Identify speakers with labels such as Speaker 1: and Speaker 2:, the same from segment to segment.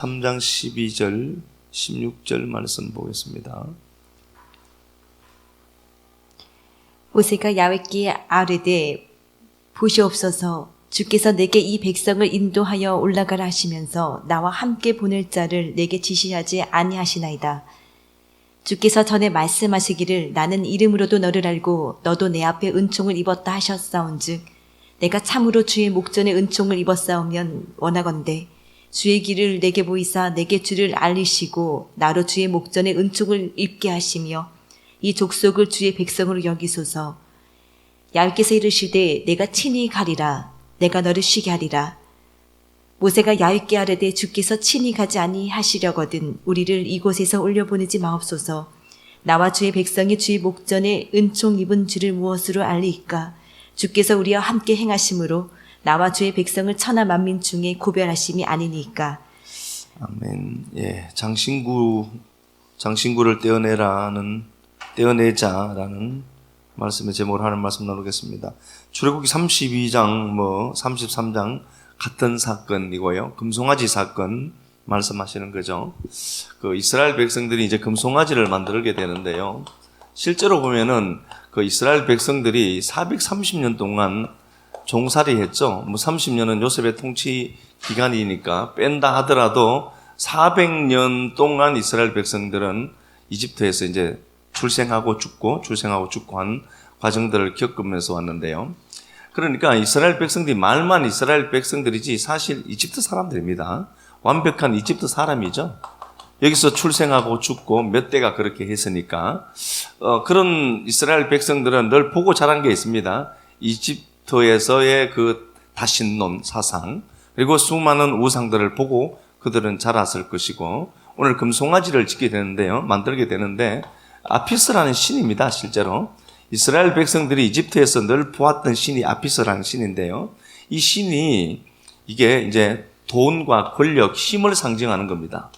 Speaker 1: 3장 12절, 16절 말씀 보겠습니다.
Speaker 2: 모세가 야훼께 아뢰되 보시옵소서 주께서 내게 이 백성을 인도하여 올라가라 하시면서 나와 함께 보낼 자를 내게 지시하지 아니하시나이다. 주께서 전에 말씀하시기를 나는 이름으로도 너를 알고 너도 내 앞에 은총을 입었다 하셨사온즉 내가 참으로 주의 목전에 은총을 입었사오면 원하건대 주의 길을 내게 보이사 내게 주를 알리시고 나로 주의 목전에 은총을 입게 하시며 이 족속을 주의 백성으로 여기소서. 야훼께서 이르시되 내가 친히 가리라. 내가 너를 쉬게 하리라. 모세가 야훼께 아뢰되 주께서 친히 가지 아니하시려거든 우리를 이곳에서 올려보내지 마옵소서. 나와 주의 백성이 주의 목전에 은총 입은 주를 무엇으로 알리이까. 주께서 우리와 함께 행하심으로 나와 주의 백성을 천하 만민 중에 구별하심이 아니니까.
Speaker 1: 아멘. 예, 장신구를 떼어내자라는 말씀의 제목으로 하는 말씀 나누겠습니다. 출애굽기 32장, 33장 같은 사건이고요. 금송아지 사건 말씀하시는 거죠. 그 이스라엘 백성들이 이제 금송아지를 만들게 되는데요. 실제로 보면은 그 이스라엘 백성들이 430년 동안 종살이 했죠. 30년은 요셉의 통치 기간이니까 뺀다 하더라도 400년 동안 이스라엘 백성들은 이집트에서 이제 출생하고 죽고 한 과정들을 겪으면서 왔는데요. 그러니까 이스라엘 백성들이 말만 이스라엘 백성들이지 사실 이집트 사람들입니다. 완벽한 이집트 사람이죠. 여기서 출생하고 죽고 몇 대가 그렇게 했으니까 그런 이스라엘 백성들은 늘 보고 자란 게 있습니다. 이집트에서의 그 다신론 사상 그리고 수많은 우상들을 보고 그들은 자랐을 것이고 오늘 금송아지를 만들게 되는데 아피스라는 신입니다. 실제로 이스라엘 백성들이 이집트에서 늘 보았던 신이 아피스라는 신인데요. 이 신이 이게 이제 돈과 권력, 힘을 상징하는 겁니다.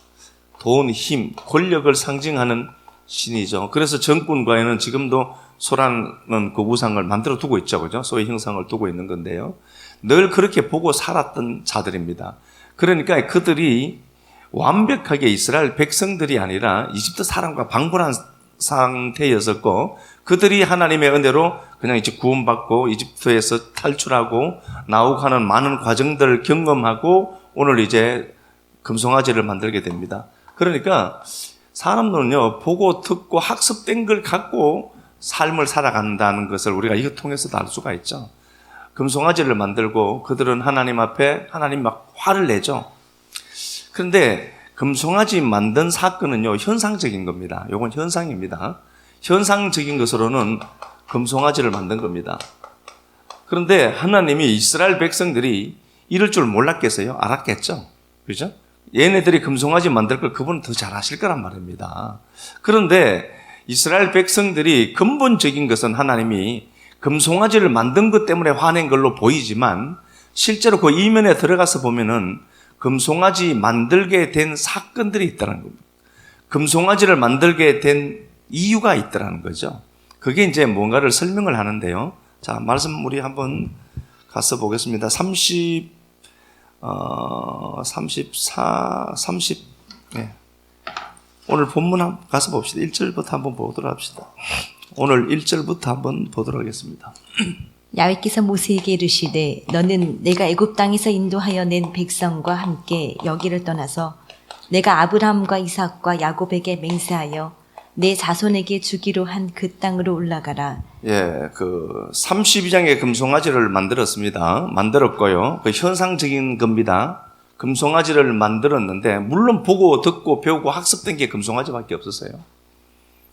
Speaker 1: 돈, 힘, 권력을 상징하는 신이죠. 그래서 정권과에는 지금도 소라는 그 우상을 만들어 두고 있죠. 그죠? 소의 형상을 두고 있는 건데요. 늘 그렇게 보고 살았던 자들입니다. 그러니까 그들이 완벽하게 이스라엘 백성들이 아니라 이집트 사람과 방불한 상태였었고 그들이 하나님의 은혜로 그냥 이제 구원받고 이집트에서 탈출하고 나오고 하는 많은 과정들을 경험하고 오늘 이제 금송아지를 만들게 됩니다. 그러니까 사람들은요 보고 듣고 학습된 걸 갖고 삶을 살아간다는 것을 우리가 이거 통해서도 알 수가 있죠. 금송아지를 만들고 그들은 하나님 앞에 하나님 막 화를 내죠. 그런데 금송아지 만든 사건은요 현상적인 겁니다. 이건 현상입니다. 현상적인 것으로는 금송아지를 만든 겁니다. 그런데 하나님이 이스라엘 백성들이 이럴 줄 몰랐겠어요? 알았겠죠? 그죠? 얘네들이 금송아지 만들 걸 그분은 더 잘 아실 거란 말입니다. 그런데 이스라엘 백성들이 근본적인 것은 하나님이 금송아지를 만든 것 때문에 화낸 걸로 보이지만 실제로 그 이면에 들어가서 보면은 금송아지 만들게 된 사건들이 있다는 겁니다. 금송아지를 만들게 된 이유가 있다는 거죠. 그게 이제 뭔가를 설명을 하는데요. 자, 말씀 우리 한번 가서 보겠습니다. 30, 예. 오늘 본문 한번 가서 봅시다. 1절부터 한번 보도록 합시다. 오늘 1절부터 한번 보도록 하겠습니다.
Speaker 2: 야훼께서 모세에게 이르시되 너는 내가 애굽 땅에서 인도하여 낸 백성과 함께 여기를 떠나서 내가 아브라함과 이삭과 야곱에게 맹세하여 내 자손에게 주기로 한 그 땅으로 올라가라.
Speaker 1: 예, 32장의 금송아지를 만들었고요. 그 현상적인 겁니다. 금송아지를 만들었는데 물론 보고 듣고 배우고 학습된 게 금송아지밖에 없었어요.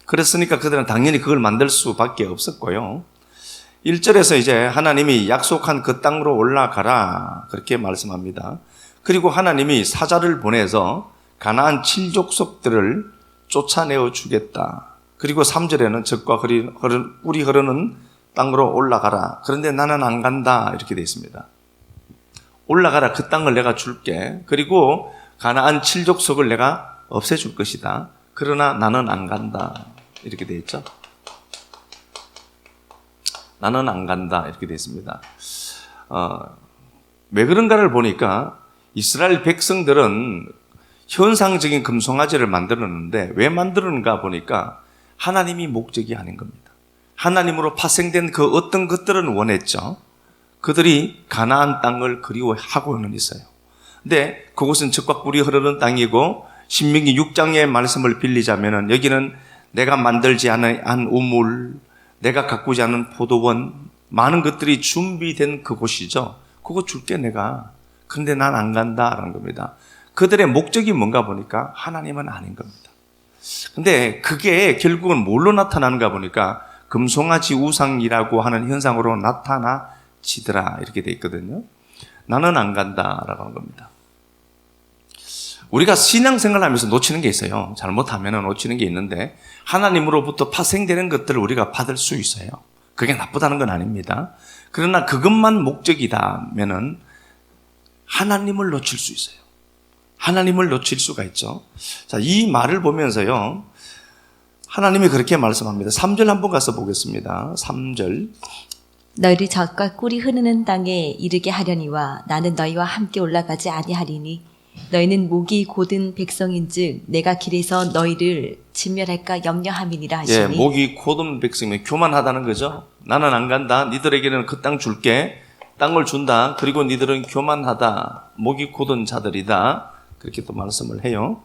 Speaker 1: 그랬으니까 그들은 당연히 그걸 만들 수밖에 없었고요. 1절에서 이제 하나님이 약속한 그 땅으로 올라가라 그렇게 말씀합니다. 그리고 하나님이 사자를 보내서 가나안 7족속들을 쫓아내어 주겠다. 그리고 3절에는 젖과 꿀이 흐르는 땅으로 올라가라. 그런데 나는 안 간다 이렇게 되어 있습니다. 올라가라, 그 땅을 내가 줄게. 그리고 가나안 7족속을 내가 없애줄 것이다. 그러나 나는 안 간다 이렇게 되어 있죠. 나는 안 간다 이렇게 되어 있습니다. 왜 그런가를 보니까 이스라엘 백성들은 현상적인 금송아지를 만들었는데 왜 만들었는가 보니까 하나님이 목적이 아닌 겁니다. 하나님으로 파생된 그 어떤 것들은 원했죠. 그들이 가나안 땅을 그리워하고는 있어요. 근데 그곳은 젖과 꿀이 흐르는 땅이고 신명기 6장의 말씀을 빌리자면은 여기는 내가 만들지 않은 우물, 내가 가꾸지 않은 포도원, 많은 것들이 준비된 그곳이죠. 그거 줄게 내가. 그런데 난 안 간다라는 겁니다. 그들의 목적이 뭔가 보니까 하나님은 아닌 겁니다. 근데 그게 결국은 뭘로 나타나는가 보니까 금송아지 우상이라고 하는 현상으로 나타나지더라 이렇게 돼 있거든요. 나는 안 간다라고 하는 겁니다. 우리가 신앙생활을 하면서 놓치는 게 있어요. 잘못하면 놓치는 게 있는데 하나님으로부터 파생되는 것들을 우리가 받을 수 있어요. 그게 나쁘다는 건 아닙니다. 그러나 그것만 목적이다면은 하나님을 놓칠 수 있어요. 하나님을 놓칠 수가 있죠. 자, 이 말을 보면서요. 하나님이 그렇게 말씀합니다. 3절 한번 가서 보겠습니다. 3절.
Speaker 2: 너희를 젖과 꿀이 흐르는 땅에 이르게 하려니와 나는 너희와 함께 올라가지 아니하리니 너희는 목이 곧은 백성인즉 내가 길에서 너희를 진멸할까 염려함이니라 하시니.
Speaker 1: 예, 목이 곧은 백성이 교만하다는 거죠. 나는 안 간다. 니들에게는 그 땅 줄게. 땅을 준다. 그리고 니들은 교만하다. 목이 곧은 자들이다. 그렇게 또 말씀을 해요.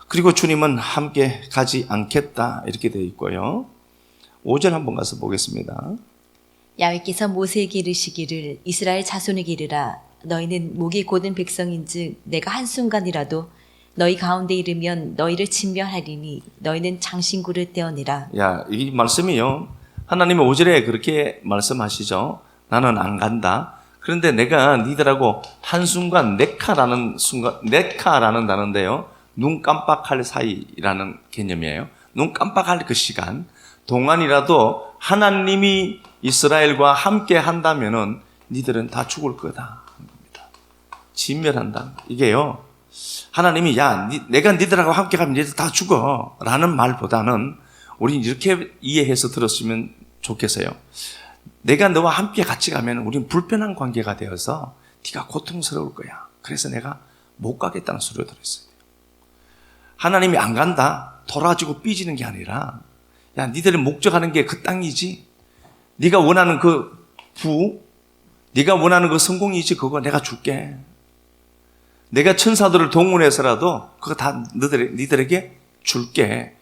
Speaker 1: 그리고 주님은 함께 가지 않겠다. 이렇게 되어 있고요. 5절 한번 가서 보겠습니다.
Speaker 2: 야훼께서 모세에게 이르시기를 이스라엘 자손에게 이르라 너희는 목이 곧은 백성인즉 내가 한순간이라도 너희 가운데 이르면 너희를 진멸하리니 너희는 장신구를 떼어내라.
Speaker 1: 야, 이 말씀이요. 하나님은 5절에 그렇게 말씀하시죠. 나는 안 간다. 그런데 내가 니들하고 한순간 네카라는 단어인데요. 눈 깜빡할 사이라는 개념이에요. 눈 깜빡할 그 시간 동안이라도 하나님이 이스라엘과 함께 한다면은 니들은 다 죽을 거다. 진멸한다. 이게요. 하나님이 야, 내가 니들하고 함께 가면 니들 다 죽어. 라는 말보다는 우린 이렇게 이해해서 들었으면 좋겠어요. 내가 너와 함께 같이 가면 우린 불편한 관계가 되어서 네가 고통스러울 거야. 그래서 내가 못 가겠다는 소리를 들었어요. 하나님이 안 간다. 돌아지고 삐지는 게 아니라 야, 니들이 목적하는 게 그 땅이지. 네가 원하는 그 네가 원하는 그 성공이지. 그거 내가 줄게. 내가 천사들을 동원해서라도 그거 다 니들에게 줄게.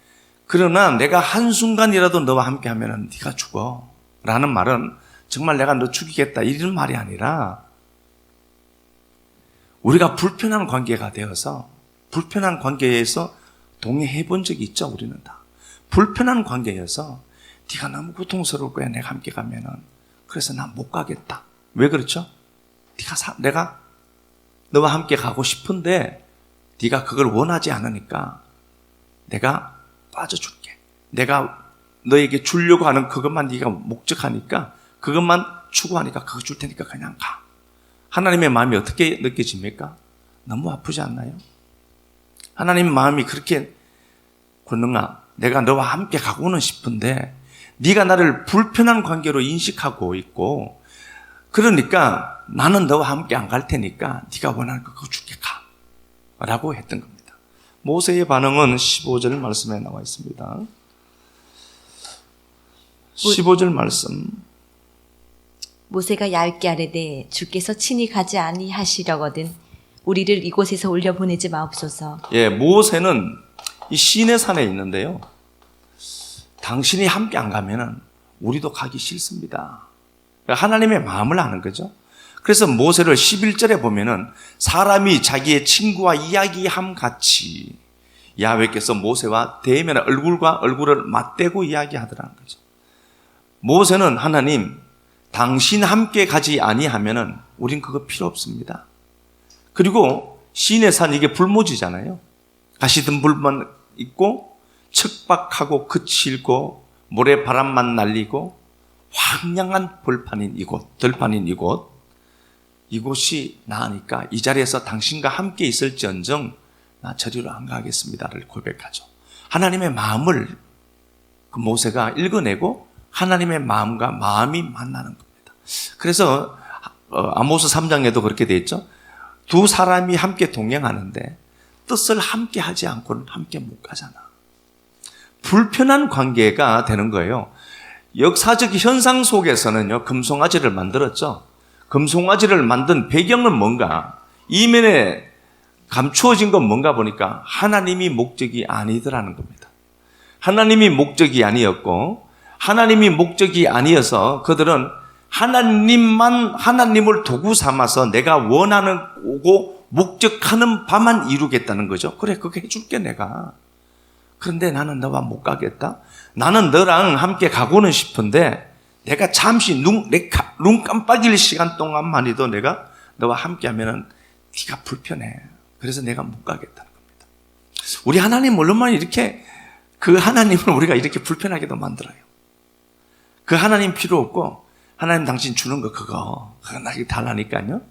Speaker 1: 그러나 내가 한순간이라도 너와 함께 하면 네가 죽어. 라는 말은 정말 내가 너 죽이겠다 이런 말이 아니라 우리가 불편한 관계가 되어서 불편한 관계에서 동의해 본 적이 있죠. 우리는 다 불편한 관계여서 네가 너무 고통스러울 거야 내가 함께 가면은. 그래서 난 못 가겠다. 왜 그렇죠? 내가 너와 함께 가고 싶은데 네가 그걸 원하지 않으니까 내가 빠져줄게. 내가 너에게 주려고 하는 그것만 네가 목적하니까 그것만 추구하니까 그거 줄 테니까 그냥 가. 하나님의 마음이 어떻게 느껴집니까? 너무 아프지 않나요? 하나님의 마음이 그렇게 권능아 내가 너와 함께 가고는 싶은데 네가 나를 불편한 관계로 인식하고 있고 그러니까 나는 너와 함께 안 갈 테니까 네가 원하는 거 그거 줄게 가. 라고 했던 겁니다. 모세의 반응은 15절 말씀에 나와 있습니다. 15절 말씀.
Speaker 2: 모세가 야훼께 아뢰되 주께서 친히 가지 아니하시려거든 우리를 이곳에서 올려보내지 마옵소서.
Speaker 1: 예, 모세는 이 시내 산에 있는데요. 당신이 함께 안 가면은 우리도 가기 싫습니다. 하나님의 마음을 아는 거죠. 그래서 모세를 11절에 보면은 사람이 자기의 친구와 이야기함 같이 야훼께서 모세와 대면 얼굴과 얼굴을 맞대고 이야기하더라는 거죠. 모세는 하나님, 당신 함께 가지 아니하면은 우린 그거 필요 없습니다. 그리고 시내 산 이게 불모지잖아요. 가시덤불만 있고 척박하고 거칠고 모래바람만 날리고 황량한 들판인 이곳이 나으니까 이 자리에서 당신과 함께 있을지언정 나 저리로 안 가겠습니다를 고백하죠. 하나님의 마음을 그 모세가 읽어내고 하나님의 마음과 마음이 만나는 겁니다. 그래서 아모스 3장에도 그렇게 되어 있죠. 두 사람이 함께 동행하는데 뜻을 함께 하지 않고는 함께 못 가잖아. 불편한 관계가 되는 거예요. 역사적 현상 속에서는요, 금송아지를 만들었죠. 금송아지를 만든 배경은 뭔가? 이면에 감추어진 건 뭔가 보니까 하나님이 목적이 아니더라는 겁니다. 하나님이 목적이 아니었고, 하나님이 목적이 아니어서 그들은 하나님을 도구 삼아서 내가 원하는 오고 목적하는 바만 이루겠다는 거죠. 그래, 그거 해줄게, 내가. 그런데 나는 너와 못 가겠다. 나는 너랑 함께 가고는 싶은데 내가 잠시 눈 깜빡일 시간 동안만이도 내가 너와 함께 하면은 네가 불편해. 그래서 내가 못 가겠다는 겁니다. 우리 하나님 얼마나 이렇게 그 하나님을 우리가 이렇게 불편하게도 만들어요. 그 하나님 필요 없고 하나님 당신 주는 거 그거 나에게 달라니까요.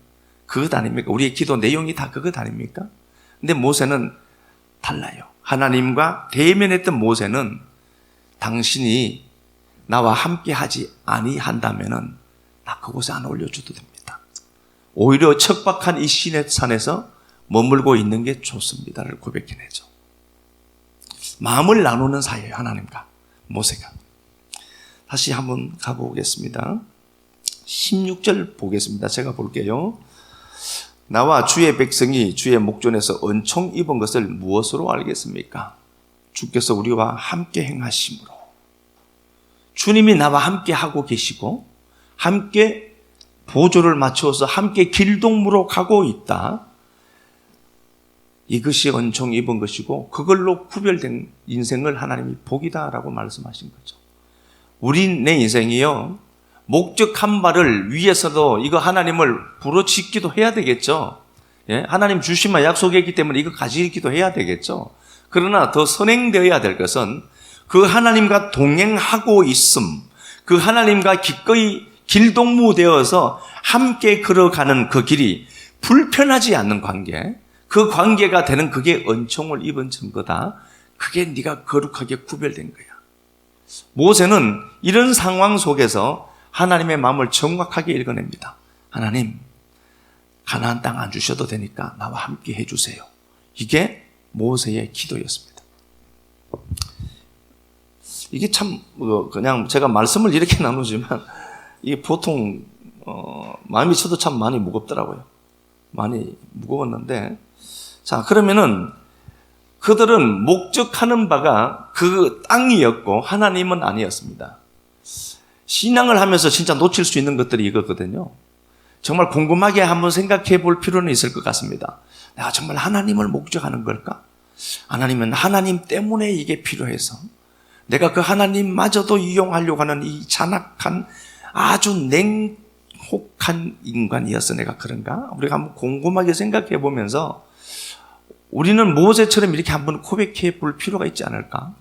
Speaker 1: 그것 아닙니까? 우리의 기도 내용이 다 그것 아닙니까? 근데 모세는 달라요. 하나님과 대면했던 모세는 당신이 나와 함께 하지 아니한다면은 나 그곳에 안 올려줘도 됩니다. 오히려 척박한 이 시내 산에서 머물고 있는 게 좋습니다를 고백해내죠. 마음을 나누는 사이예요, 하나님과 모세가. 다시 한번 가보겠습니다. 16절 보겠습니다. 제가 볼게요. 나와 주의 백성이 주의 목전에서 은총 입은 것을 무엇으로 알겠습니까? 주께서 우리와 함께 행하심으로. 주님이 나와 함께 하고 계시고 함께 보조를 맞추어서 함께 길동무로 가고 있다. 이것이 은총 입은 것이고 그걸로 구별된 인생을 하나님이 복이다라고 말씀하신 거죠. 내 인생이요, 목적한 바를 위해서도 이거 하나님을 부르짖기도 해야 되겠죠. 예? 하나님 주신 약속이기 때문에 이거 가지기도 해야 되겠죠. 그러나 더 선행되어야 될 것은 그 하나님과 동행하고 있음, 그 하나님과 기꺼이 길동무되어서 함께 걸어가는 그 길이 불편하지 않는 관계, 그 관계가 되는 그게 은총을 입은 증거다. 그게 네가 거룩하게 구별된 거야. 모세는 이런 상황 속에서 하나님의 마음을 정확하게 읽어냅니다. 하나님, 가나안 땅 안 주셔도 되니까 나와 함께 해주세요. 이게 모세의 기도였습니다. 이게 참 그냥 제가 말씀을 이렇게 나누지만 이게 보통 마음이 저도 참 많이 무겁더라고요. 많이 무거웠는데, 자, 그러면은 그들은 목적하는 바가 그 땅이었고 하나님은 아니었습니다. 신앙을 하면서 진짜 놓칠 수 있는 것들이 이거거든요. 정말 궁금하게 한번 생각해 볼 필요는 있을 것 같습니다. 내가 정말 하나님을 목적하는 걸까? 하나님은 하나님 때문에 이게 필요해서 내가 그 하나님마저도 이용하려고 하는 이 잔악한 아주 냉혹한 인간이어서 내가 그런가? 우리가 한번 곰곰하게 생각해 보면서 우리는 모세처럼 이렇게 한번 고백해 볼 필요가 있지 않을까?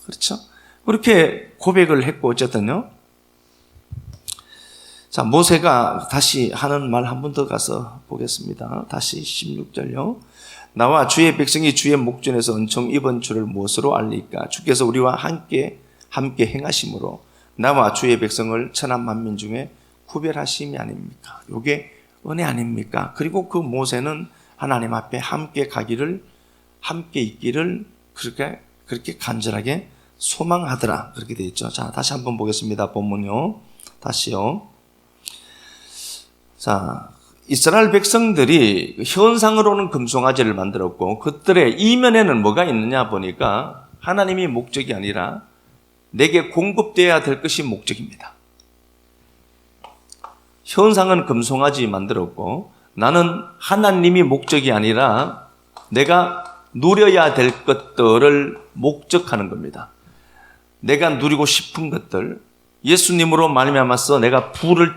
Speaker 1: 그렇죠? 그렇게 고백을 했고 어쨌든요. 자, 모세가 다시 하는 말 한 번 더 가서 보겠습니다. 다시 16절요. 나와 주의 백성이 주의 목전에서 은총 입은 줄을 무엇으로 알리까? 주께서 우리와 함께 행하심으로 나와 주의 백성을 천한 만민 중에 구별하심이 아닙니까? 이게 은혜 아닙니까? 그리고 그 모세는 하나님 앞에 함께 가기를, 함께 있기를 그렇게 간절하게 소망하더라. 그렇게 되어 있죠. 자, 다시 한번 보겠습니다. 본문요. 다시요. 자, 이스라엘 백성들이 현상으로는 금송아지를 만들었고 그들의 이면에는 뭐가 있느냐 보니까 하나님이 목적이 아니라 내게 공급되어야 될 것이 목적입니다. 현상은 금송아지 만들었고 나는 하나님이 목적이 아니라 내가 누려야 될 것들을 목적하는 겁니다. 내가 누리고 싶은 것들, 예수님으로 말미암아서 내가 부를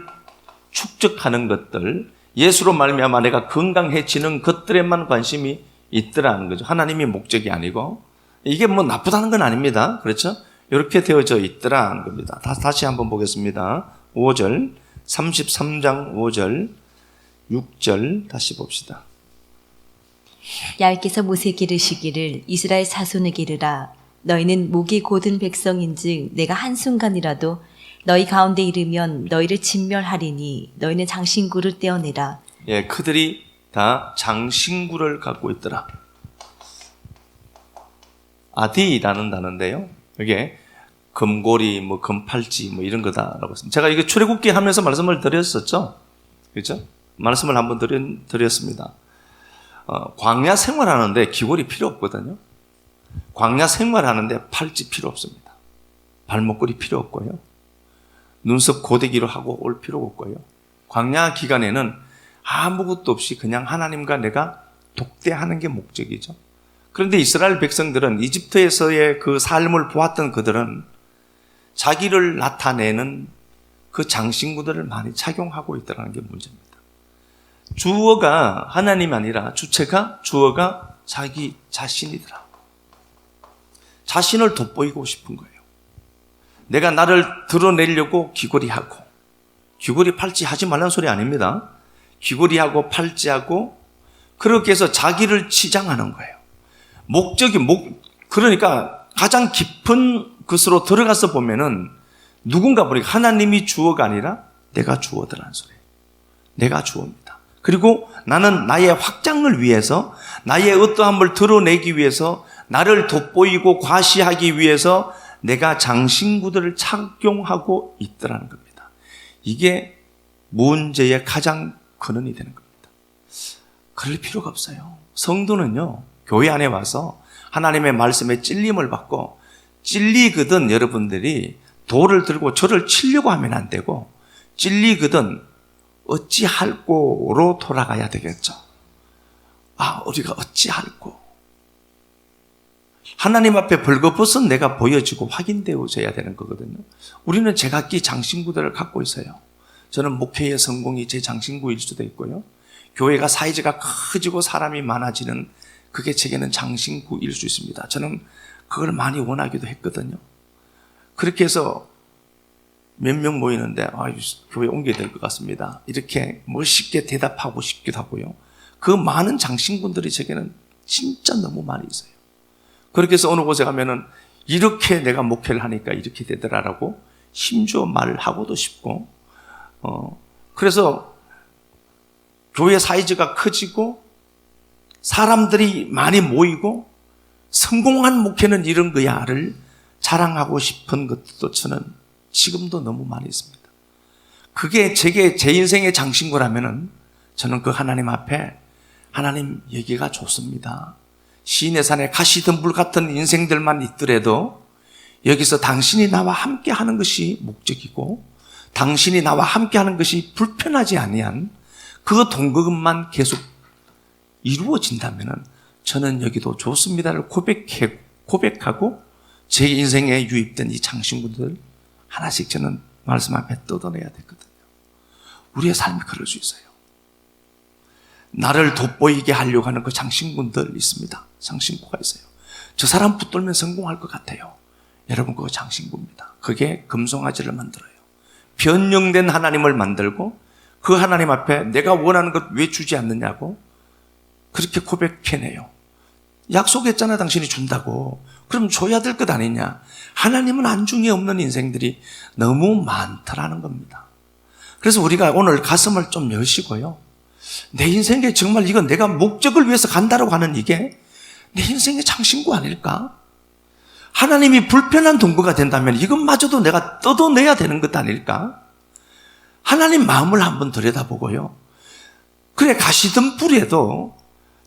Speaker 1: 축적하는 것들, 예수로 말미암아 내가 건강해지는 것들에만 관심이 있더라는 거죠. 하나님이 목적이 아니고 이게 뭐 나쁘다는 건 아닙니다. 그렇죠? 이렇게 되어져 있더라는 겁니다. 다시 한번 보겠습니다. 5절, 33장 5절, 6절 다시 봅시다.
Speaker 2: 야훼께서 모세에게 이르시기를 이스라엘 자손에게 이르라. 너희는 목이 곧은 백성인즉 내가 한순간이라도 너희 가운데 이르면 너희를 진멸하리니 너희는 장신구를 떼어내라.
Speaker 1: 예, 그들이 다 장신구를 갖고 있더라. 아디라는 단어인데요. 이게 금고리, 뭐 금팔찌, 뭐 이런 거다라고 했습니다. 제가 이게 출애굽기 하면서 말씀을 드렸었죠. 그렇죠? 말씀을 한번 드렸습니다. 광야 생활하는데 귀걸이 필요 없거든요. 광야 생활하는데 팔찌 필요 없습니다. 발목걸이 필요 없고요. 눈썹 고데기로 하고 올 필요가 없고요. 광야 기간에는 아무것도 없이 그냥 하나님과 내가 독대하는 게 목적이죠. 그런데 이스라엘 백성들은 이집트에서의 그 삶을 보았던 그들은 자기를 나타내는 그 장신구들을 많이 착용하고 있다는 게 문제입니다. 주어가 하나님이 아니라 주어가 자기 자신이더라. 자신을 돋보이고 싶은 거예요. 내가 나를 드러내려고 귀걸이하고, 귀걸이 팔찌 하지 말라는 소리 아닙니다. 귀걸이하고 팔찌하고 그렇게 해서 자기를 치장하는 거예요. 그러니까 가장 깊은 것으로 들어가서 보면은 누군가 보니까 하나님이 주어가 아니라 내가 주어더라는 소리예요. 내가 주어입니다. 그리고 나는 나의 확장을 위해서, 나의 어떠함을 드러내기 위해서, 나를 돋보이고 과시하기 위해서 내가 장신구들을 착용하고 있더라는 겁니다. 이게 문제의 가장 근원이 되는 겁니다. 그럴 필요가 없어요. 성도는요, 교회 안에 와서 하나님의 말씀에 찔림을 받고, 찔리거든 여러분들이 돌을 들고 저를 치려고 하면 안 되고, 찔리거든 어찌할꼬로 돌아가야 되겠죠. 우리가 어찌할꼬. 하나님 앞에 벌거벗은 내가 보여지고 확인되어져야 되는 거거든요. 우리는 제각기 장신구들을 갖고 있어요. 저는 목회의 성공이 제 장신구일 수도 있고요. 교회가 사이즈가 커지고 사람이 많아지는 그게 제게는 장신구일 수 있습니다. 저는 그걸 많이 원하기도 했거든요. 그렇게 해서 몇 명 모이는데 교회 옮겨야 될 것 같습니다. 이렇게 멋있게 대답하고 싶기도 하고요. 그 많은 장신구들이 제게는 진짜 너무 많이 있어요. 그렇게 해서 어느 곳에 가면은 이렇게 내가 목회를 하니까 이렇게 되더라라고 심지어 말을 하고도 싶고, 그래서 교회 사이즈가 커지고 사람들이 많이 모이고 성공한 목회는 이런 거야를 자랑하고 싶은 것도 저는 지금도 너무 많이 있습니다. 그게 제 인생의 장신구라면은 저는 그 하나님 앞에 하나님 얘기가 좋습니다. 시인의 산에 가시덤불 같은 인생들만 있더라도 여기서 당신이 나와 함께 하는 것이 목적이고 당신이 나와 함께 하는 것이 불편하지 아니한 그 동거금만 계속 이루어진다면 저는 여기도 좋습니다를 고백하고 제 인생에 유입된 이 장신구들 하나씩 저는 말씀 앞에 뜯어내야 되거든요. 우리의 삶이 그럴 수 있어요. 나를 돋보이게 하려고 하는 그 장신구들 있습니다. 장신구가 있어요. 저 사람 붙들면 성공할 것 같아요. 여러분 그거 장신구입니다. 그게 금송아지를 만들어요. 변형된 하나님을 만들고 그 하나님 앞에 내가 원하는 것 왜 주지 않느냐고 그렇게 고백해내요. 약속했잖아 당신이 준다고. 그럼 줘야 될 것 아니냐. 하나님은 안중에 없는 인생들이 너무 많다라는 겁니다. 그래서 우리가 오늘 가슴을 좀 여시고요. 내 인생에 정말 이건 내가 목적을 위해서 간다라고 하는 이게 내 인생의 장신구 아닐까? 하나님이 불편한 동거가 된다면 이것마저도 내가 뜯어내야 되는 것 아닐까? 하나님 마음을 한번 들여다보고요. 그래 가시덤불에도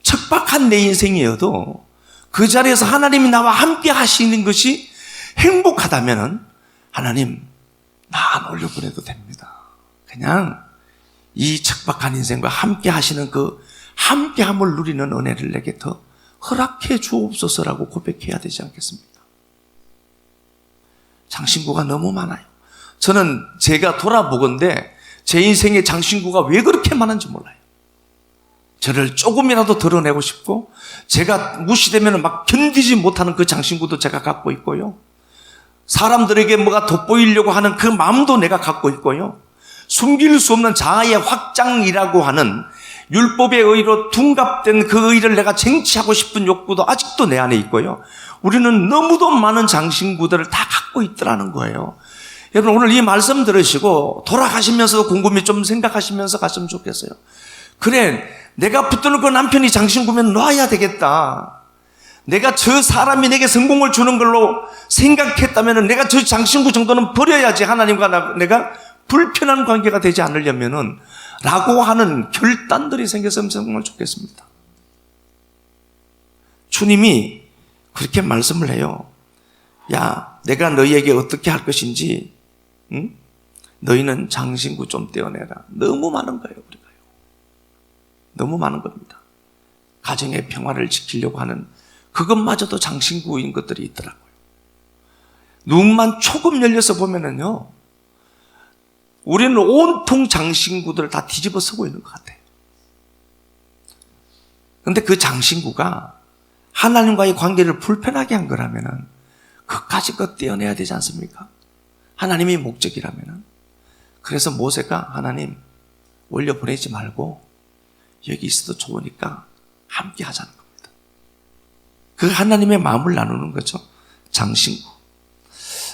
Speaker 1: 척박한 내 인생이어도 그 자리에서 하나님이 나와 함께 하시는 것이 행복하다면 하나님 나 안 올려보내도 됩니다. 그냥 이 척박한 인생과 함께 하시는 그 함께함을 누리는 은혜를 내게 더 허락해 주옵소서라고 고백해야 되지 않겠습니까? 장신구가 너무 많아요. 저는 제가 돌아보건대 제 인생의 장신구가 왜 그렇게 많은지 몰라요. 저를 조금이라도 드러내고 싶고 제가 무시되면 막 견디지 못하는 그 장신구도 제가 갖고 있고요. 사람들에게 뭐가 돋보이려고 하는 그 마음도 내가 갖고 있고요. 숨길 수 없는 자아의 확장이라고 하는 율법의 의로 둔갑된 그 의를 내가 쟁취하고 싶은 욕구도 아직도 내 안에 있고요. 우리는 너무도 많은 장신구들을 다 갖고 있더라는 거예요. 여러분 오늘 이 말씀 들으시고 돌아가시면서도 곰곰이 좀 생각하시면서 갔으면 좋겠어요. 그래 내가 붙드는 그 남편이 장신구면 놔야 되겠다. 내가 저 사람이 내게 성공을 주는 걸로 생각했다면 내가 저 장신구 정도는 버려야지 하나님과 내가 불편한 관계가 되지 않으려면은 라고 하는 결단들이 생겼으면 정말 좋겠습니다. 주님이 그렇게 말씀을 해요. 야, 내가 너희에게 어떻게 할 것인지, 응? 너희는 장신구 좀 떼어내라. 너무 많은 거예요, 우리가요. 너무 많은 겁니다. 가정의 평화를 지키려고 하는 그것마저도 장신구인 것들이 있더라고요. 눈만 조금 열려서 보면은요, 우리는 온통 장신구들을 다 뒤집어 쓰고 있는 것 같아요. 그런데 그 장신구가 하나님과의 관계를 불편하게 한 거라면은 그까지 것 떼어내야 되지 않습니까? 하나님의 목적이라면은. 그래서 모세가 하나님 올려 보내지 말고 여기 있어도 좋으니까 함께 하자는 겁니다. 그 하나님의 마음을 나누는 거죠. 장신구.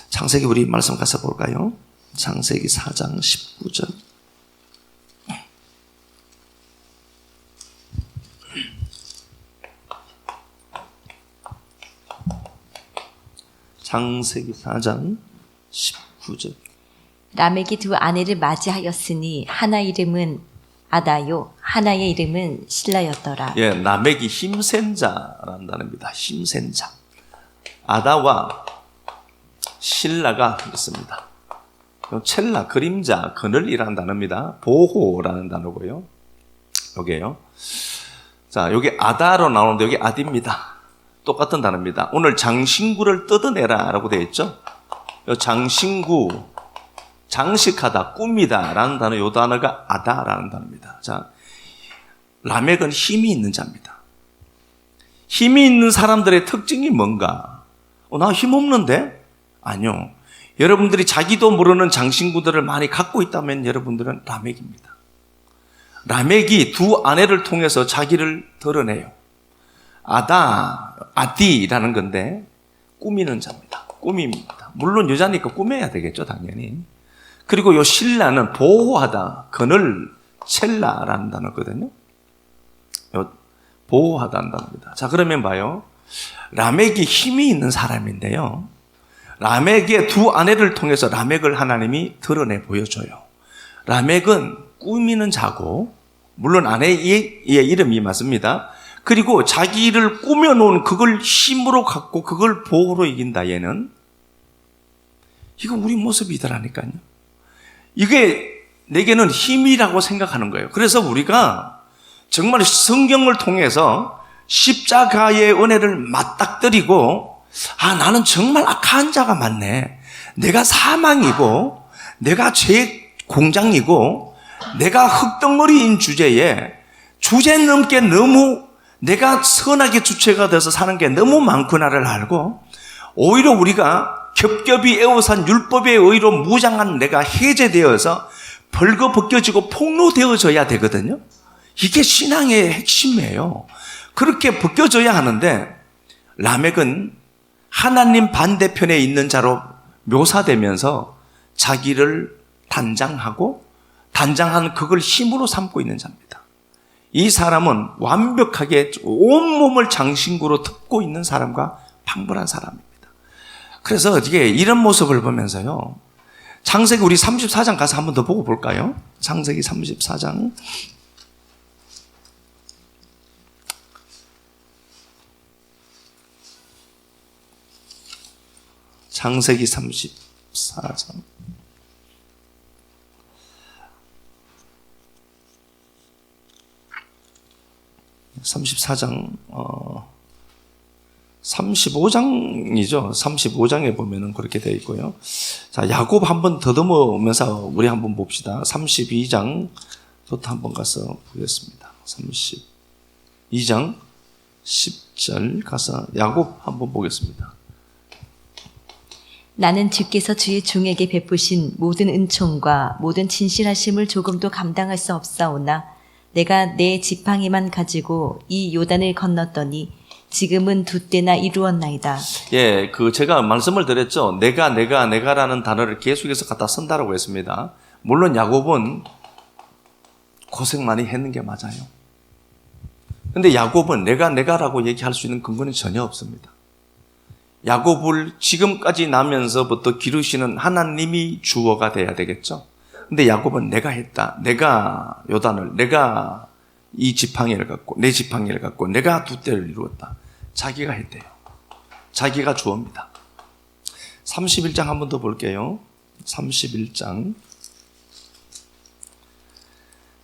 Speaker 1: 창세기 우리 말씀 가서 볼까요? 창세기 4장 19절. 창세기 4장 19절.
Speaker 2: 라멕이 두 아내를 맞이하였으니 하나 이름은 아다요 하나의 이름은 실라였더라.
Speaker 1: 예, 라멕이 힘센 자라는 단어입니다. 힘센 자. 아다와 실라가 있습니다. 첼라, 그림자, 그늘이라는 단어입니다. 보호라는 단어고요. 여기에요. 자, 여기 아다로 나오는데 여기 아디입니다. 똑같은 단어입니다. 오늘 장신구를 뜯어내라 라고 되어 있죠. 장신구, 장식하다, 꾸미다 라는 단어, 이 단어가 아다라는 단어입니다. 자, 라멕은 힘이 있는 자입니다. 힘이 있는 사람들의 특징이 뭔가? 나 힘없는데? 아니요. 여러분들이 자기도 모르는 장신구들을 많이 갖고 있다면 여러분들은 라멕입니다. 라멕이 두 아내를 통해서 자기를 드러내요. 아디라는 건데 꾸미는 자입니다. 꾸밉니다. 물론 여자니까 꾸며야 되겠죠, 당연히. 그리고 요 실라는 보호하다, 그늘, 첼라라는 단어거든요. 요 보호하다는 단어입니다. 자, 그러면 봐요. 라멕이 힘이 있는 사람인데요. 라멕의 두 아내를 통해서 라멕을 하나님이 드러내 보여줘요. 라멕은 꾸미는 자고, 물론 아내의 이름이 맞습니다. 그리고 자기를 꾸며놓은 그걸 힘으로 갖고 그걸 보호로 이긴다, 얘는. 이거 우리 모습이더라니까요. 이게 내게는 힘이라고 생각하는 거예요. 그래서 우리가 정말 성경을 통해서 십자가의 은혜를 맞닥뜨리고, 나는 정말 악한 자가 많네. 내가 사망이고, 내가 죄 공장이고, 내가 흙덩어리인 주제에 주제 넘게 너무 내가 선하게 주체가 돼서 사는 게 너무 많구나를 알고, 오히려 우리가 겹겹이 에워싼 율법의 의로 무장한 내가 해제되어서 벌거벗겨지고 폭로되어져야 되거든요. 이게 신앙의 핵심이에요. 그렇게 벗겨져야 하는데, 라멕은 하나님 반대편에 있는 자로 묘사되면서 자기를 단장하고 단장한 그걸 힘으로 삼고 있는 자입니다. 이 사람은 완벽하게 온몸을 장신구로 덮고 있는 사람과 방불한 사람입니다. 그래서 어떻게 이런 모습을 보면서요, 창세기 우리 34장 가서 한 번 더 보고 볼까요? 창세기 34장. 창세기 34장. 34장, 35장이죠. 35장에 보면은 그렇게 되어 있고요. 자, 야곱 한번 더듬으면서 우리 한번 봅시다. 32장부터 한번 가서 보겠습니다. 32장 10절 가서 야곱 한번 보겠습니다.
Speaker 2: 나는 주께서 주의 종에게 베푸신 모든 은총과 모든 진실하심을 조금도 감당할 수 없사오나 내가 내 지팡이만 가지고 이 요단을 건넜더니 지금은 두 때나 이루었나이다.
Speaker 1: 예, 제가 말씀을 드렸죠. 내가라는 단어를 계속해서 갖다 쓴다라고 했습니다. 물론 야곱은 고생 많이 했는 게 맞아요. 근데 야곱은 내가라고 얘기할 수 있는 근거는 전혀 없습니다. 야곱을 지금까지 나면서부터 기르시는 하나님이 주어가 돼야 되겠죠. 근데 야곱은 내가 했다. 내가 요단을, 내가 이 지팡이를 갖고, 내 지팡이를 갖고, 내가 두 때를 이루었다. 자기가 했대요. 자기가 주어입니다. 31장 한 번 더 볼게요. 31장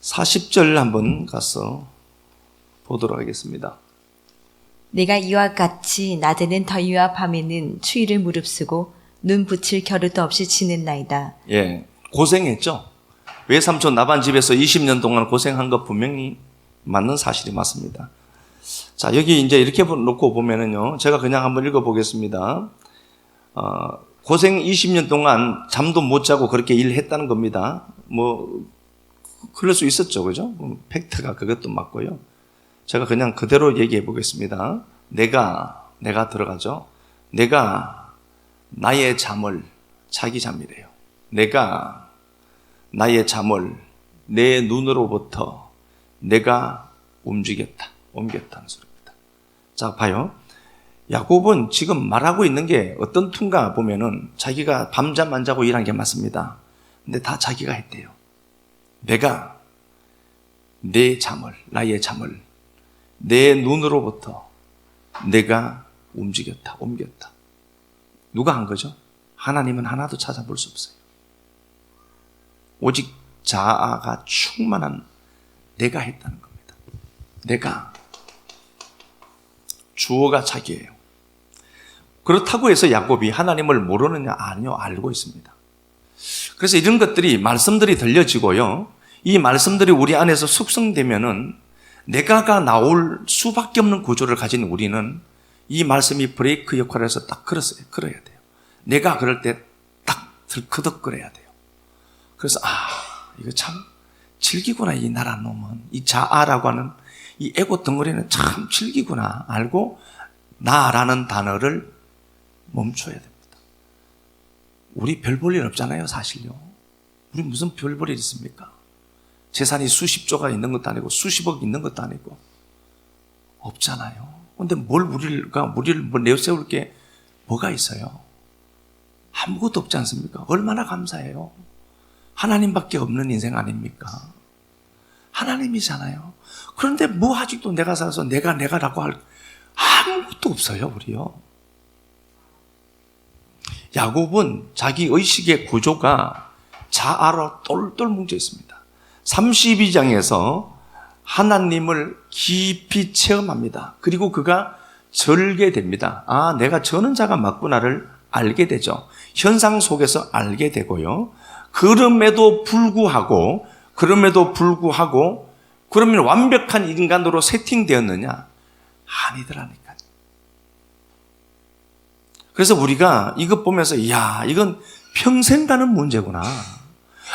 Speaker 1: 40절 한번 가서 보도록 하겠습니다.
Speaker 2: 내가 이와 같이 낮에는 더위와 밤에는 추위를 무릅쓰고 눈 붙일 겨를도 없이 지냈나이다.
Speaker 1: 예, 고생했죠. 외삼촌 나반 집에서 20년 동안 고생한 것 분명히 맞는 사실이 맞습니다. 자, 여기 이제 이렇게 놓고 보면은요, 제가 그냥 한번 읽어보겠습니다. 고생 20년 동안 잠도 못 자고 그렇게 일했다는 겁니다. 그럴 수 있었죠, 그죠? 팩트가 그것도 맞고요. 제가 그냥 그대로 얘기해 보겠습니다. 내가 들어가죠. 내가 나의 잠을, 자기 잠이래요. 내가 나의 잠을 내 눈으로부터 내가 옮겼다는 소리입니다. 자, 봐요. 야곱은 지금 말하고 있는 게 어떤 툰가 보면은 자기가 밤잠 안 자고 일한 게 맞습니다. 근데 다 자기가 했대요. 내가 내 잠을, 나의 잠을 내 눈으로부터 내가 옮겼다. 누가 한 거죠? 하나님은 하나도 찾아볼 수 없어요. 오직 자아가 충만한 내가 했다는 겁니다. 내가. 주어가 자기예요. 그렇다고 해서 야곱이 하나님을 모르느냐? 아니요, 알고 있습니다. 그래서 이런 것들이 말씀들이 들려지고요. 이 말씀들이 우리 안에서 숙성되면은 내가가 나올 수밖에 없는 구조를 가진 우리는 이 말씀이 브레이크 역할을 해서 딱 걸어야 돼요. 내가 그럴 때 딱 들크덕거려야 돼요. 그래서 이거 참 질기구나, 이 나라 놈은. 이 자아라고 하는 이 에고 덩어리는 참 질기구나 알고 나라는 단어를 멈춰야 됩니다. 우리 별 볼 일 없잖아요, 사실요. 우리 무슨 별 볼 일 있습니까? 재산이 수십조가 있는 것도 아니고 수십억 있는 것도 아니고 없잖아요. 근데 우리를 내세울 게 뭐가 있어요? 아무것도 없지 않습니까? 얼마나 감사해요. 하나님밖에 없는 인생 아닙니까? 하나님이잖아요. 그런데 아직도 내가 살아서 내가라고 할 아무것도 없어요, 우리요. 야곱은 자기 의식의 구조가 자아로 똘똘 뭉쳐 있습니다. 32장에서 하나님을 깊이 체험합니다. 그리고 그가 절게 됩니다. 내가 저는 자가 맞구나를 알게 되죠. 현상 속에서 알게 되고요. 그럼에도 불구하고 그러면 완벽한 인간으로 세팅되었느냐? 아니더라니까요. 그래서 우리가 이것 보면서 이건 평생 가는 문제구나.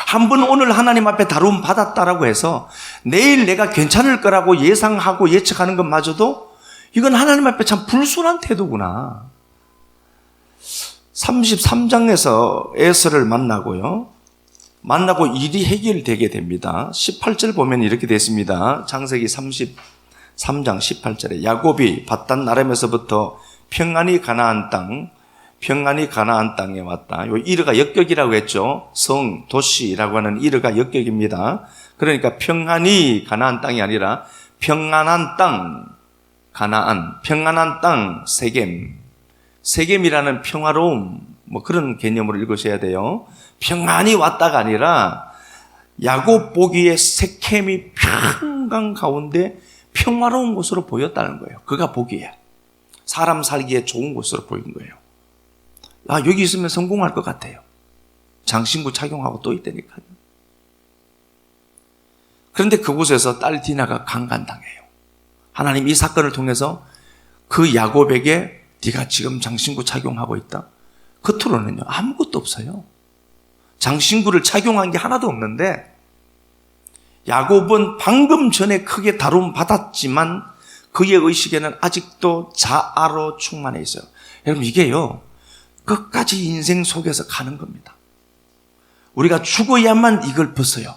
Speaker 1: 한번 오늘 하나님 앞에 다루움 받았다라고 해서 내일 내가 괜찮을 거라고 예상하고 예측하는 것마저도 이건 하나님 앞에 참 불순한 태도구나. 33장에서 에서를 만나고 일이 해결되게 됩니다. 18절 보면 이렇게 됐습니다. 창세기 33장 18절에 야곱이 밧단 아람에서부터 평안히 가나안 땅에 왔다. 요 이르가 역격이라고 했죠. 성, 도시라고 하는 이르가 역격입니다. 그러니까 평안히 가나안 땅이 아니라 평안한 땅 가나안, 평안한 땅 세겜이라는 평화로움, 그런 개념으로 읽으셔야 돼요. 평안히 왔다가 아니라 야곱 보기에 세겜이 평강 가운데 평화로운 곳으로 보였다는 거예요. 그가 보기에 사람 살기에 좋은 곳으로 보인 거예요. 여기 있으면 성공할 것 같아요. 장신구 착용하고 또 있다니까요. 그런데 그곳에서 딸 디나가 강간당해요. 하나님 이 사건을 통해서 그 야곱에게 네가 지금 장신구 착용하고 있다. 겉으로는요 아무것도 없어요. 장신구를 착용한 게 하나도 없는데 야곱은 방금 전에 크게 다룸 받았지만 그의 의식에는 아직도 자아로 충만해 있어요. 여러분 이게요 끝까지 인생 속에서 가는 겁니다. 우리가 죽어야만 이걸 벗어요.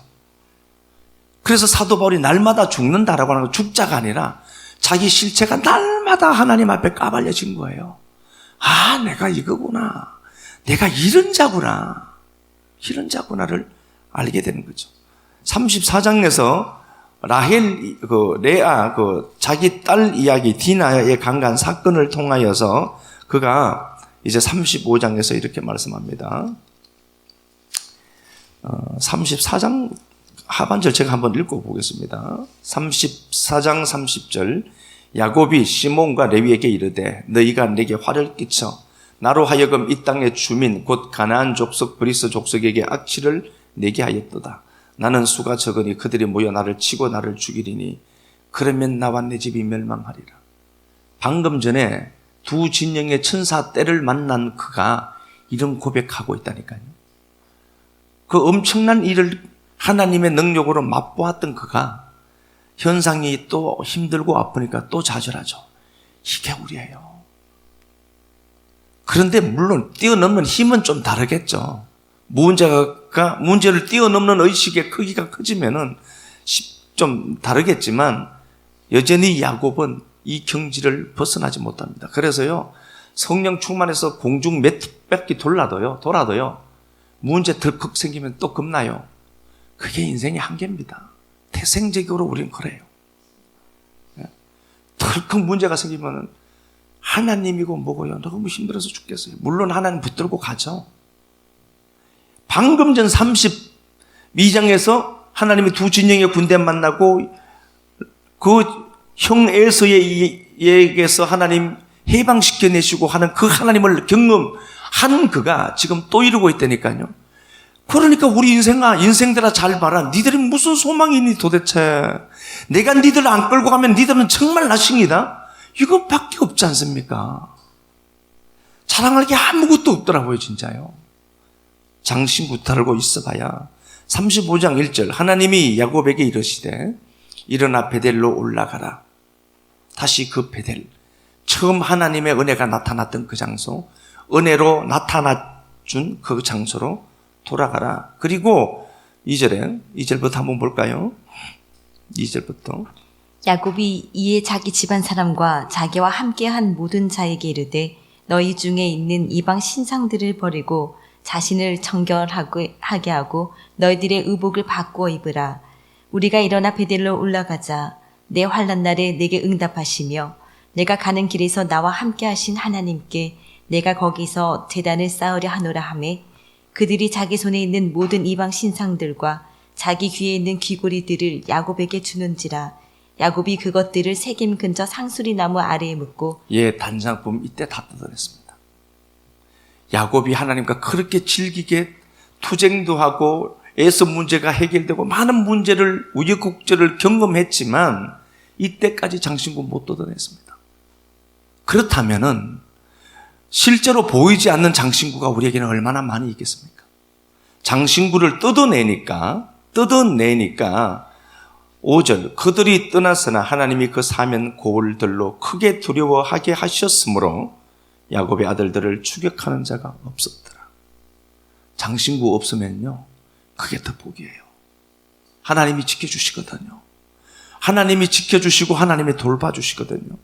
Speaker 1: 그래서 사도 바울이 날마다 죽는다라고 하는 건 죽자가 아니라 자기 실체가 날마다 하나님 앞에 까발려진 거예요. 아, 내가 이거구나. 내가 이런 자구나. 이런 자구나를 알게 되는 거죠. 34장에서 라헬, 레아, 자기 딸 이야기, 디나의 강간 사건을 통하여서 그가 이제 35장에서 이렇게 말씀합니다. 34장 하반절 제가 한번 읽어보겠습니다. 34장 30절. 야곱이 시몬과 레위에게 이르되 너희가 내게 화를 끼쳐 나로 하여금 이 땅의 주민 곧 가나안 족속 브리스 족속에게 악취를 내게 하였도다. 나는 수가 적으니 그들이 모여 나를 치고 나를 죽이리니 그러면 나와 내 집이 멸망하리라. 방금 전에 두 진영의 천사 떼를 만난 그가 이런 고백하고 있다니까요. 그 엄청난 일을 하나님의 능력으로 맛보았던 그가 현상이 또 힘들고 아프니까 또 좌절하죠. 이게 우리예요. 그런데 물론 뛰어넘는 힘은 좀 다르겠죠. 문제를 뛰어넘는 의식의 크기가 커지면은 좀 다르겠지만 여전히 야곱은 이 경지를 벗어나지 못합니다. 그래서요, 성령 충만해서 공중 몇 바퀴 돌아도요, 문제 덜컥 생기면 또 겁나요. 그게 인생의 한계입니다. 태생적으로 우리는 그래요. 덜컥 문제가 생기면은 하나님이고 뭐고요. 너무 힘들어서 죽겠어요. 물론 하나님 붙들고 가죠. 방금 전 32장에서 하나님이 두 진영의 군대 만나고 그 형 에서에게서 하나님 해방시켜내시고 하는 그 하나님을 경험한 그가 지금 또 이루고 있다니까요. 그러니까 우리 인생들아 잘 봐라. 니들이 무슨 소망이 있니 도대체. 내가 니들을 안 끌고 가면 니들은 정말 나싱이다. 이것밖에 없지 않습니까? 자랑할 게 아무것도 없더라고요, 진짜요. 장신구 달고 있어봐야. 35장 1절 하나님이 야곱에게 이르시되 일어나 베델로 올라가라. 다시 그 베델, 처음 하나님의 은혜가 나타났던 그 장소, 은혜로 나타나준 그 장소로 돌아가라. 그리고 2절부터 한번 볼까요? 2절부터.
Speaker 2: 야곱이 이에 자기 집안 사람과 자기와 함께한 모든 자에게 이르되 너희 중에 있는 이방 신상들을 버리고 자신을 정결하게 하고 너희들의 의복을 바꾸어 입으라. 우리가 일어나 베델로 올라가자. 내 환난 날에 내게 응답하시며 내가 가는 길에서 나와 함께 하신 하나님께 내가 거기서 제단을 쌓으려 하노라 하매 그들이 자기 손에 있는 모든 이방 신상들과 자기 귀에 있는 귀고리들을 야곱에게 주는지라. 야곱이 그것들을 세겜 근처 상수리 나무 아래에 묻고
Speaker 1: 단상품 이때 다 뜯어냈습니다. 야곱이 하나님과 그렇게 질기게 투쟁도 하고 애써 문제가 해결되고 많은 문제를 우여곡절을 경험했지만 이때까지 장신구 못 뜯어냈습니다. 그렇다면은 실제로 보이지 않는 장신구가 우리에게는 얼마나 많이 있겠습니까? 장신구를 뜯어내니까 5절 그들이 떠났으나 하나님이 그 사면 고울들로 크게 두려워하게 하셨으므로 야곱의 아들들을 추격하는 자가 없었더라. 장신구 없으면요 그게 더 복이에요. 하나님이 지켜주시거든요. 하나님이 지켜주시고 하나님이 돌봐주시거든요.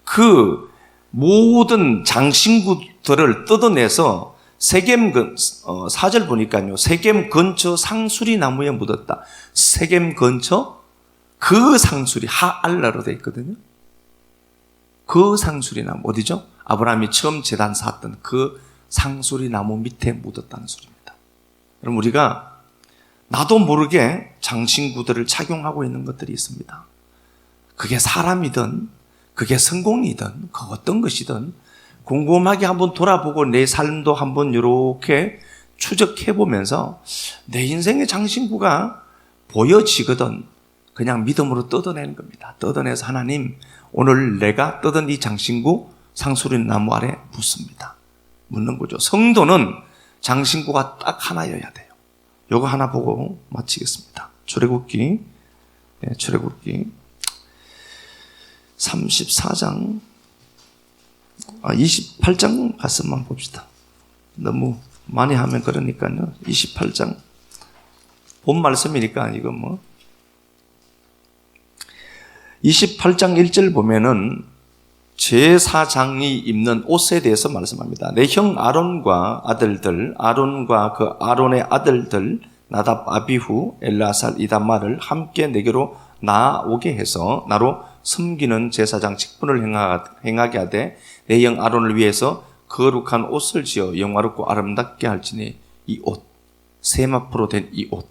Speaker 1: 그 모든 장신구들을 뜯어내서 세겜 4절 보니까요. 세겜 근처 상수리 나무에 묻었다. 세겜 근처 그 상수리 하알라로 되어 있거든요. 그 상수리 나무 어디죠? 아브라함이 처음 제단 쌓았던 그 상수리 나무 밑에 묻었다는 소리입니다. 여러분 우리가 나도 모르게 장신구들을 착용하고 있는 것들이 있습니다. 그게 사람이든 그게 성공이든 그 어떤 것이든 곰곰하게 한번 돌아보고 내 삶도 한번 이렇게 추적해보면서 내 인생의 장신구가 보여지거든 그냥 믿음으로 뜯어내는 겁니다. 뜯어내서 하나님 오늘 내가 뜯은 이 장신구 상수리 나무 아래 묻습니다. 묻는 거죠. 성도는 장신구가 딱 하나여야 돼요. 요거 하나 보고 마치겠습니다. 출애굽기 34장 28장 말씀만 봅시다. 너무 많이 하면 그러니까요. 28장 본 말씀이니까 이거 28장 1절 보면은 제사장이 입는 옷에 대해서 말씀합니다. 내 형 아론과 아들들, 아론과 그 아론의 아들들, 나답, 아비후, 엘라살, 이다말을 함께 내게로 나오게 해서 나로 섬기는 제사장 직분을 행하게 하되 내 형 아론을 위해서 거룩한 옷을 지어 영화롭고 아름답게 할지니 이 옷, 세마포로 된 이 옷,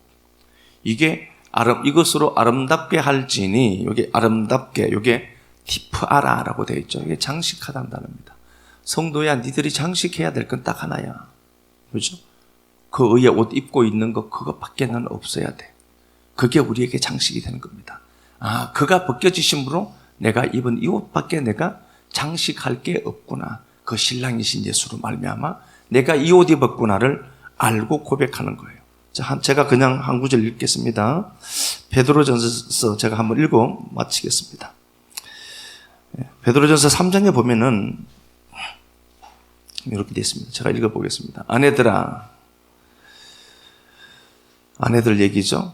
Speaker 1: 이것으로 아름답게 할지니, 이게 아름답게, 이게 티프아라라고 되어 있죠. 이게 장식하다는 단어입니다. 성도야, 니들이 장식해야 될 건 딱 하나야. 그렇죠? 그 의에 옷 입고 있는 거 그것밖에는 없어야 돼. 그게 우리에게 장식이 되는 겁니다. 아, 그가 벗겨지심으로 내가 입은 이 옷밖에 내가 장식할 게 없구나. 그 신랑이신 예수로 말미암아 내가 이 옷 입었구나를 알고 고백하는 거예요. 자, 제가 그냥 한 구절 읽겠습니다. 베드로전서 제가 한번 읽어 마치겠습니다. 베드로전서 3장에 보면은 이렇게 되어 있습니다. 제가 읽어보겠습니다. 아내들아, 아내들 얘기죠.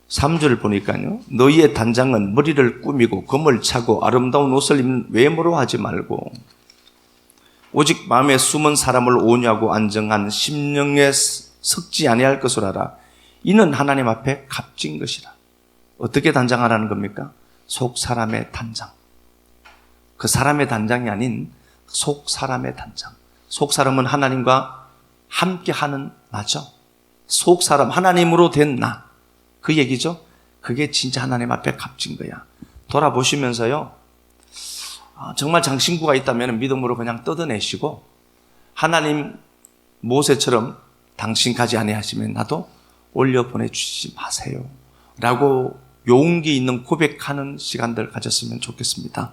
Speaker 1: 3절을 보니까요. 너희의 단장은 머리를 꾸미고 금을 차고 아름다운 옷을 입는 외모로 하지 말고 오직 마음에 숨은 사람을 온유하고 안정한 심령에 섞지 아니할 것을 알아. 이는 하나님 앞에 값진 것이라. 어떻게 단장하라는 겁니까? 속 사람의 단장. 그 사람의 단장이 아닌 속 사람의 단장. 속 사람은 하나님과 함께하는 나죠. 속 사람, 하나님으로 된 나. 그 얘기죠. 그게 진짜 하나님 앞에 값진 거야. 돌아보시면서요. 정말 장신구가 있다면 믿음으로 그냥 뜯어내시고 하나님 모세처럼 당신 가지 아니하시면 나도 올려 보내주시지 마세요. 라고 용기 있는 고백하는 시간들 가졌으면 좋겠습니다.